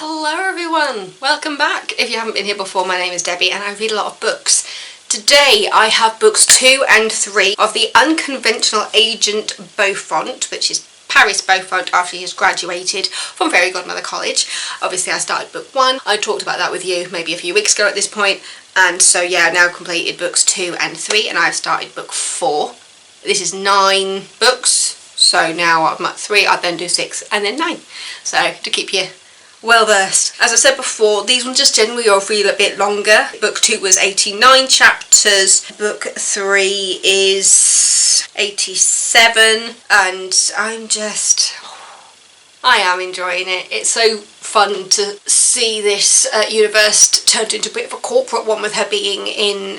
Hello everyone, welcome back. If you haven't been here before, my name is Debbie and I read a lot of books. Today I have books 2 and 3 of The Unconventional Agent Beaufont, which is Paris Beaufont after he has graduated from Fairy Godmother College. Obviously I started book 1, I talked about that with you maybe a few weeks ago at this point, and so yeah, I've now completed books 2 and 3 and I've started book 4. This is 9 books, so now I'm at 3, I'll then do 6 and then 9, so to keep you well versed. As I said before, these ones just generally all feel a bit longer. Book 2 was 89 chapters, book 3 is 87, and I am enjoying it. It's so fun to see this universe turned into a bit of a corporate one, with her being in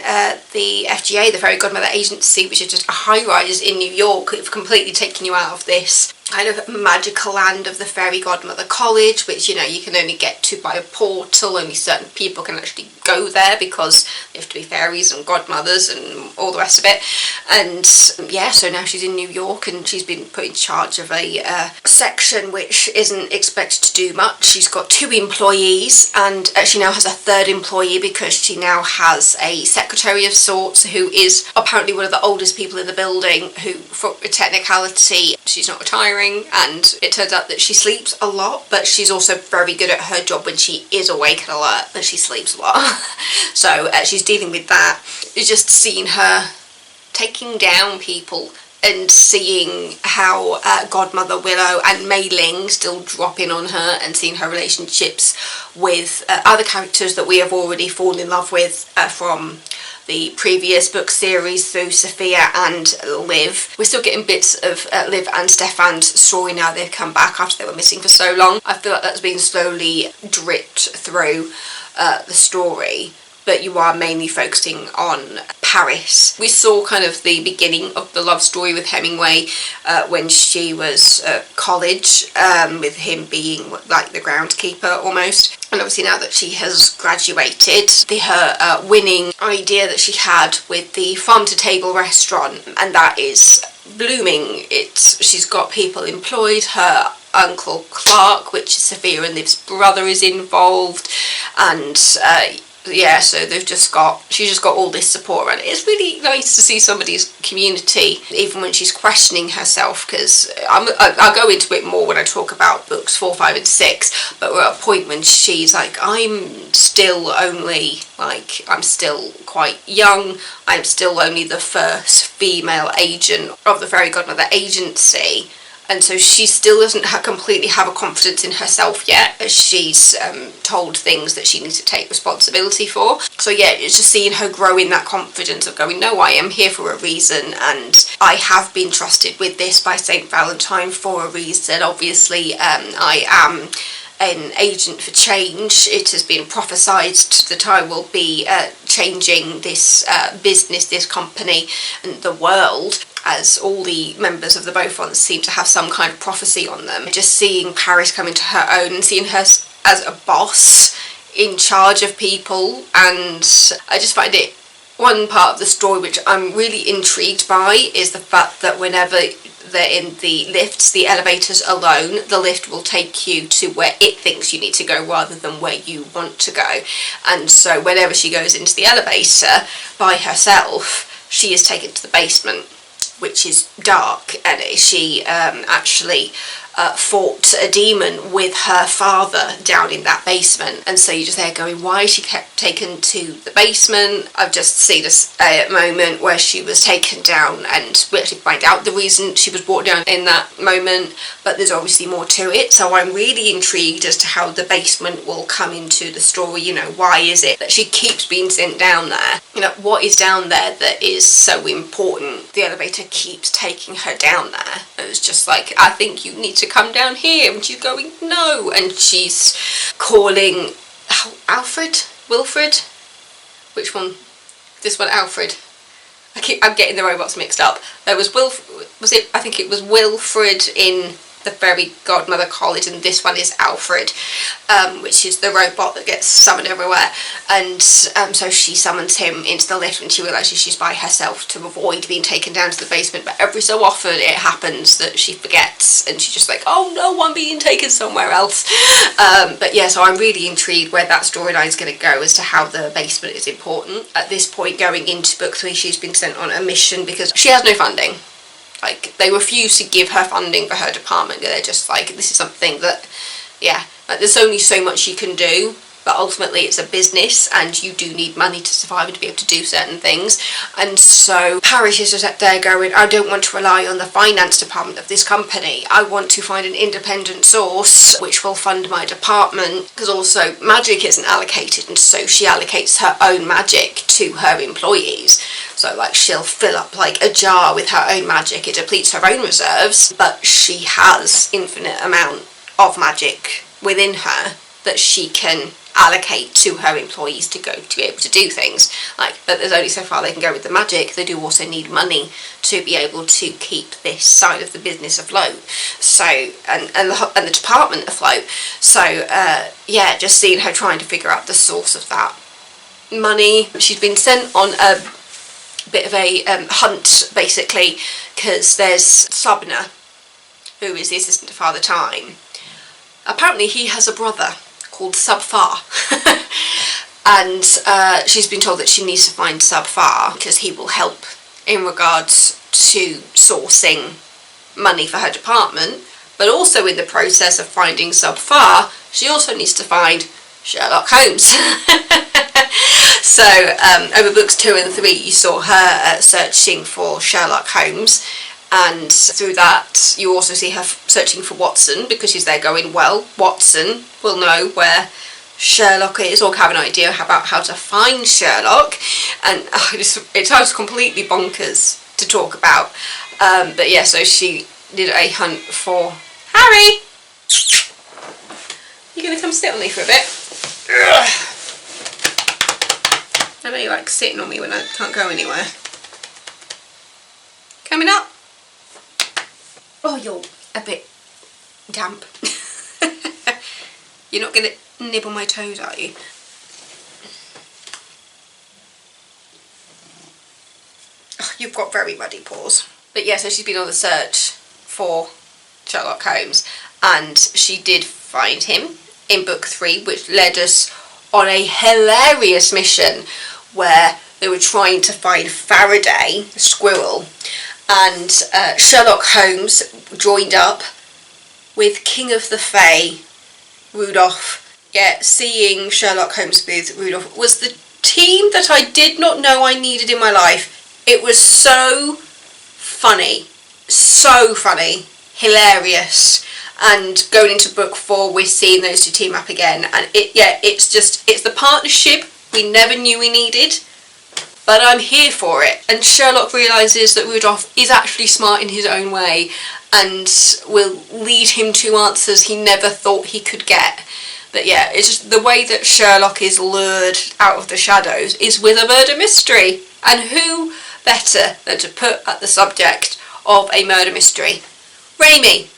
the FGA, the Fairy Godmother Agency, which is just a high-rise in New York. It's completely taken you out of this kind of magical land of the Fairy Godmother College, which, you know, you can only get to by a portal. Only certain people can actually go there because they have to be fairies and godmothers and all the rest of it. And yeah, so now she's in New York and she's been put in charge of a section which isn't expected to do much. She's got 2 employees, and she now has a 3rd employee because she now has a secretary of sorts who is apparently one of the oldest people in the building, who, for a technicality, she's not retiring, and it turns out that she sleeps a lot, but she's also very good at her job when she is awake and alert, but she sleeps a lot. So she's dealing with that. It's just seeing her taking down people and seeing how Godmother Willow and Mei Ling still drop in on her, and seeing her relationships with other characters that we have already fallen in love with from the previous book series through Sophia and Liv. We're still getting bits of Liv and Stefan's story now they've come back after they were missing for so long. I feel like that's been slowly dripped through the story, but you are mainly focusing on Paris. We saw kind of the beginning of the love story with Hemingway when she was at college, with him being like the groundskeeper almost. And obviously now that she has graduated, her winning idea that she had with the farm-to-table restaurant, and that is blooming. She's got people employed. Her uncle Clark, which is Sophia and Liv's brother, is involved, and yeah, so she's just got all this support around it. It's really nice to see somebody's community, even when she's questioning herself, because I'll go into it more when I talk about books 4, 5 and 6, but we're at a point when she's like, I'm still quite young, I'm still only the first female agent of the Fairy Godmother Agency. And so she still doesn't completely have a confidence in herself yet, as she's told things that she needs to take responsibility for. So yeah, it's just seeing her grow in that confidence of going, no, I am here for a reason, and I have been trusted with this by St. Valentine for a reason. Obviously, I am an agent for change. It has been prophesied that I will be changing this business, this company, and the world, as all the members of the Beaufonts seem to have some kind of prophecy on them. Just seeing Paris come into her own and seeing her as a boss in charge of people, and I just find it, one part of the story which I'm really intrigued by is the fact that whenever they're in the lifts, the elevators alone, the lift will take you to where it thinks you need to go rather than where you want to go. And so whenever she goes into the elevator by herself, she is taken to the basement, which is dark, and she actually fought a demon with her father down in that basement. And so you're just there going, why is she kept taken to the basement? I've just seen a moment where she was taken down, and we actually find out the reason she was brought down in that moment, but there's obviously more to it. So I'm really intrigued as to how the basement will come into the story. You know, why is it that she keeps being sent down there? You know, what is down there that is so important? The elevator keeps taking her down there. It was just like, I think you need to come down here, and she's going, no, and she's calling Wilfred, which one? This one, Alfred. I'm getting the robots mixed up. There was I think it was Wilfred in the Fairy Godmother College, and this one is Alfred, which is the robot that gets summoned everywhere. And so she summons him into the lift when she realises she's by herself to avoid being taken down to the basement, but every so often it happens that she forgets and she's just like, oh no, I'm being taken somewhere else. But yeah, so I'm really intrigued where that storyline is going to go as to how the basement is important. At this point, going into book 3, she's been sent on a mission because she has no funding. Like, they refuse to give her funding for her department. They're just like, this is something that, yeah, like, there's only so much you can do, but ultimately it's a business and you do need money to survive and to be able to do certain things. And so Paris is just there going, I don't want to rely on the finance department of this company. I want to find an independent source which will fund my department, because also magic isn't allocated, and so she allocates her own magic to her employees. So like, she'll fill up like a jar with her own magic. It depletes her own reserves, but she has infinite amount of magic within her that she can allocate to her employees to be able to do things. Like, but there's only so far they can go with the magic. They do also need money to be able to keep this side of the business afloat. So and the department afloat. So yeah, just seeing her trying to figure out the source of that money. She's been sent on a bit of a hunt, basically, because there's Subner, who is the assistant to Father Time. Apparently he has a brother called Subfar, and she's been told that she needs to find Subfar because he will help in regards to sourcing money for her department. But also in the process of finding Subfar, she also needs to find Sherlock Holmes. So over books 2 and 3 you saw her searching for Sherlock Holmes, and through that you also see her searching for Watson, because she's there going, well, Watson will know where Sherlock is, or have an idea about how to find Sherlock. And it sounds completely bonkers to talk about, but yeah, so she did a hunt for Harry. You gonna come sit on me for a bit? Ugh. I know you like sitting on me when I can't go anywhere. Coming up? Oh, you're a bit damp. You're not going to nibble my toes, are you? Oh, you've got very muddy paws. But yeah, so she's been on the search for Sherlock Holmes, and she did find him in book 3, which led us on a hilarious mission where they were trying to find Faraday, the squirrel, and Sherlock Holmes joined up with King of the Fae, Rudolph. Yeah, seeing Sherlock Holmes with Rudolph was the team that I did not know I needed in my life. It was so funny, hilarious. And going into book 4, we're seeing those two team up again, and it's the partnership we never knew we needed, but I'm here for it. And Sherlock realises that Rudolph is actually smart in his own way and will lead him to answers he never thought he could get. But yeah, it's just the way that Sherlock is lured out of the shadows is with a murder mystery, and who better than to put at the subject of a murder mystery? Raimi.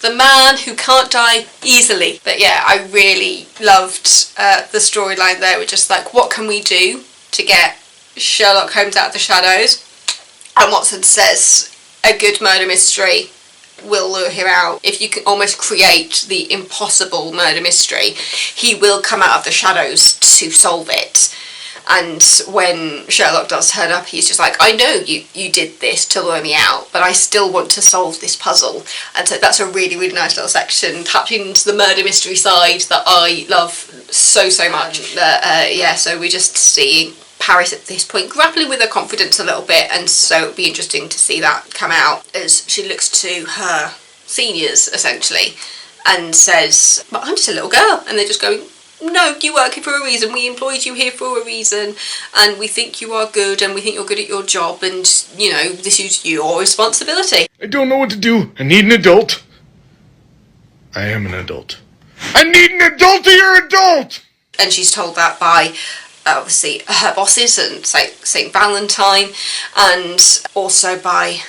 The man who can't die easily. But yeah, I really loved the storyline there. We're just like, what can we do to get Sherlock Holmes out of the shadows? And Watson says a good murder mystery will lure him out. If you can almost create the impossible murder mystery, he will come out of the shadows to solve it. And when Sherlock does turn up, he's just like, I know you did this to lure me out, but I still want to solve this puzzle. And so that's a really, really nice little section, tapping into the murder mystery side that I love so much. Yeah, so we're just seeing Paris at this point grappling with her confidence a little bit, and so it'll be interesting to see that come out as she looks to her seniors, essentially, and says, but I'm just a little girl. And they're just going, no, you work here for a reason. We employed you here for a reason, and we think you are good, and we think you're good at your job, and, you know, this is your responsibility. I don't know what to do. I need an adult. I am an adult. I need an adult, or you're an adult! And she's told that by, obviously, her bosses, and St. Valentine, and also by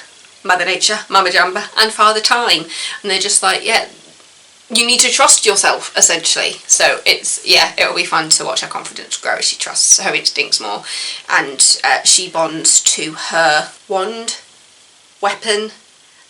Mother Nature, Mama Jamba and Father Time, and they're just like, yeah, you need to trust yourself, essentially. So it's, yeah, it'll be fun to watch her confidence grow as she trusts her instincts more, and she bonds to her wand weapon,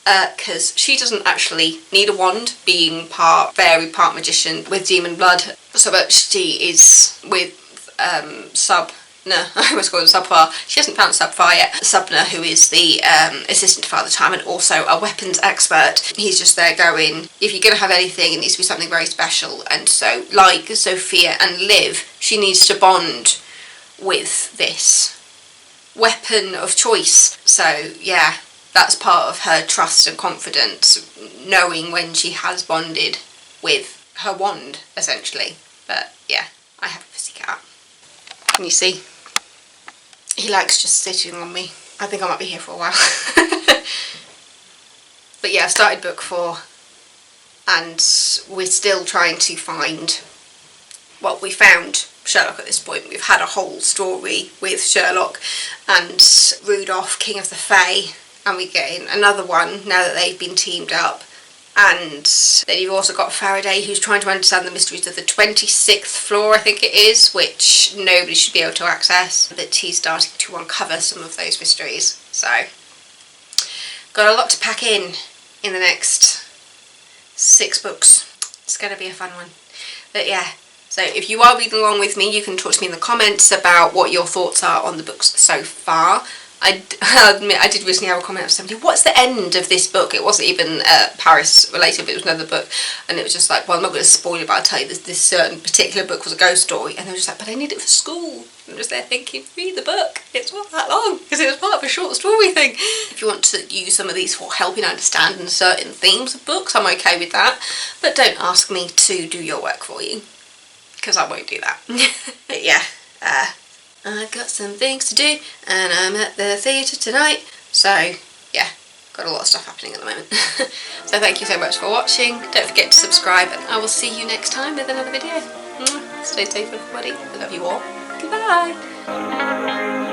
because she doesn't actually need a wand, being part fairy, part magician with demon blood, so that she is with Subna, I almost call him Subfar. She hasn't found Subfar yet. Subna, who is the assistant to Father Time and also a weapons expert. He's just there going, if you're going to have anything, it needs to be something very special. And so, like Sophia and Liv, she needs to bond with this weapon of choice. So, yeah, that's part of her trust and confidence, knowing when she has bonded with her wand, essentially. But, yeah, I have a pussycat. Can you see? He likes just sitting on me. I think I might be here for a while. But yeah, I started book 4 and we're still trying to find, well, we found Sherlock at this point. We've had a whole story with Sherlock and Rudolph, King of the Fae, and we're getting another one now that they've been teamed up. And then you've also got Faraday, who's trying to understand the mysteries of the 26th floor, I think it is, which nobody should be able to access. But he's starting to uncover some of those mysteries. So, got a lot to pack in the next 6 books. It's going to be a fun one. But yeah, so if you are reading along with me, you can talk to me in the comments about what your thoughts are on the books so far. I'll admit, I did recently have a comment of somebody, what's the end of this book? It wasn't even Paris related, but it was another book, and it was just like, well, I'm not going to spoil it, but I'll tell you this certain particular book was a ghost story, and they were just like, but I need it for school. And I'm just there thinking, read the book, it's not that long, because it was part of a short story thing. If you want to use some of these for helping understand certain themes of books, I'm okay with that, but don't ask me to do your work for you, because I won't do that. But yeah, I've got some things to do and I'm at the theatre tonight, so yeah, got a lot of stuff happening at the moment. So thank you so much for watching, don't forget to subscribe and I will see you next time with another video. Stay safe everybody, I love you all, goodbye!